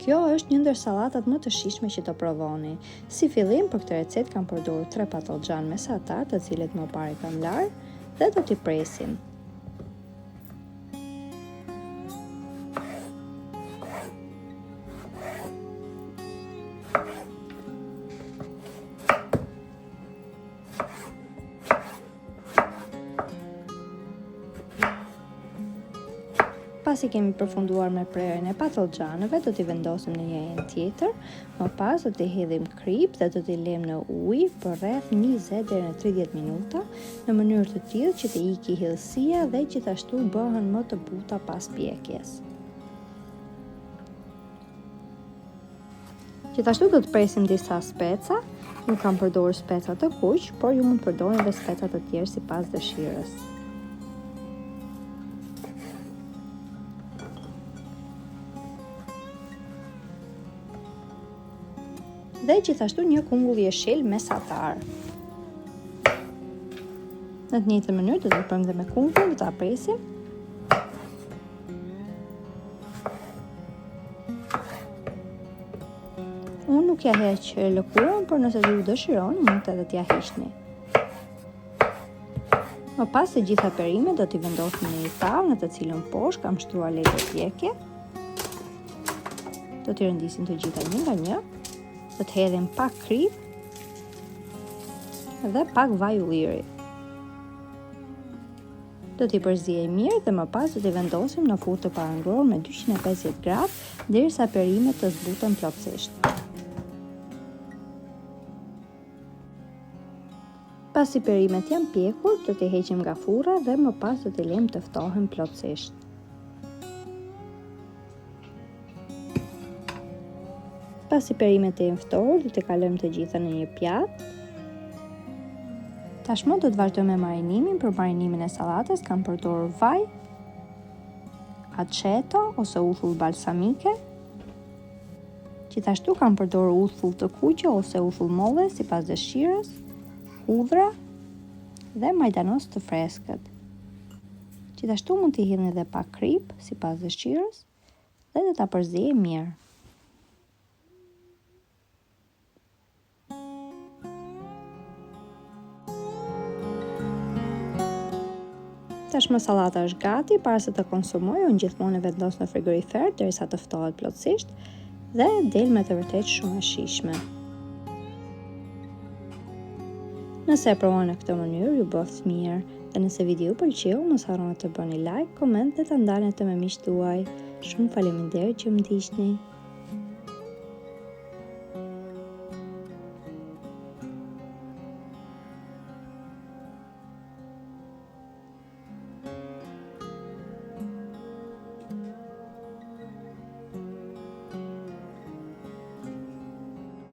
Kjo është një ndër sallatat më të shijshme që të provoni. Si fillim, për këtë recetë kam përdorur 3 patlıcan mesatar, të cilët më parë kam larë dhe do t'i presim. Pasi kemi përfunduar me prerjen e patlıcanëve, do t'i vendosim në një enë tjetër. Më pas do t'i hedhim krip dhe do t'i lëmë në ujë për rreth 20 deri në 30 minuta, në mënyrë të tillë që të iki hillësia dhe gjithashtu bëhen më të buta pas pjekjes. Gjithashtu do të presim disa speca. Nuk kam përdorur speca të kuq, por ju mund të përdorni edhe speca të tjerë sipas dëshirës. Dhe gjithashtu një kungull jeshil mesatar. Në të njëjtën mënyrë do të bëjmë dhe me kungull, do ta presim. Unë nuk ja heq lëkurën, por nëse ju dëshironi, mund edhe t'ja hiqni. Më pas të gjitha perimet do t'i vendosim në një tavë në të cilën poshtë kam shtruar lekë pjekje. Do t'i rëndisim të gjitha një nga një. Do të hedhim pak krip dhe pak vaj ulliri. Do t'i përziej mirë dhe më pas do t'i vendosim në furrë të parangror me 250 gradë derisa perimet të zbuten plotësisht. Pasi perimet janë pjekur, do t'i heqim nga furra dhe më pas do t'i lëmë të ftohen plotësisht. Pasi perimet e ftohur, do t'i kalojmë të gjitha në një pjatë. Tashmë do të vazhdojmë me marinimin. Për marinimin e sallatës kam përdorur vaj, aceto ose uthull balsamike. Gjithashtu kam përdorur uthull të kuqe ose uthull molle sipas dëshirës, hudhra dhe majdanos të freskët. Gjithashtu mund t'i hidhni edhe pak krip sipas dëshirës dhe do ta përziej mirë. Tashmë sallata është gati. Para se të konsumoj, unë gjithmonë e vendos në frigorifer derisa të ftohet plotësisht dhe del me të vërtetë shumë e shijshme. Nëse e provoni në këtë mënyrë, ju bëft mirë. Dhe nëse video ju pëlqeu, mos harroni të bëni like, koment dhe ta ndalni atë me miqtë tuaj. Shumë faleminderit që më ndiqni.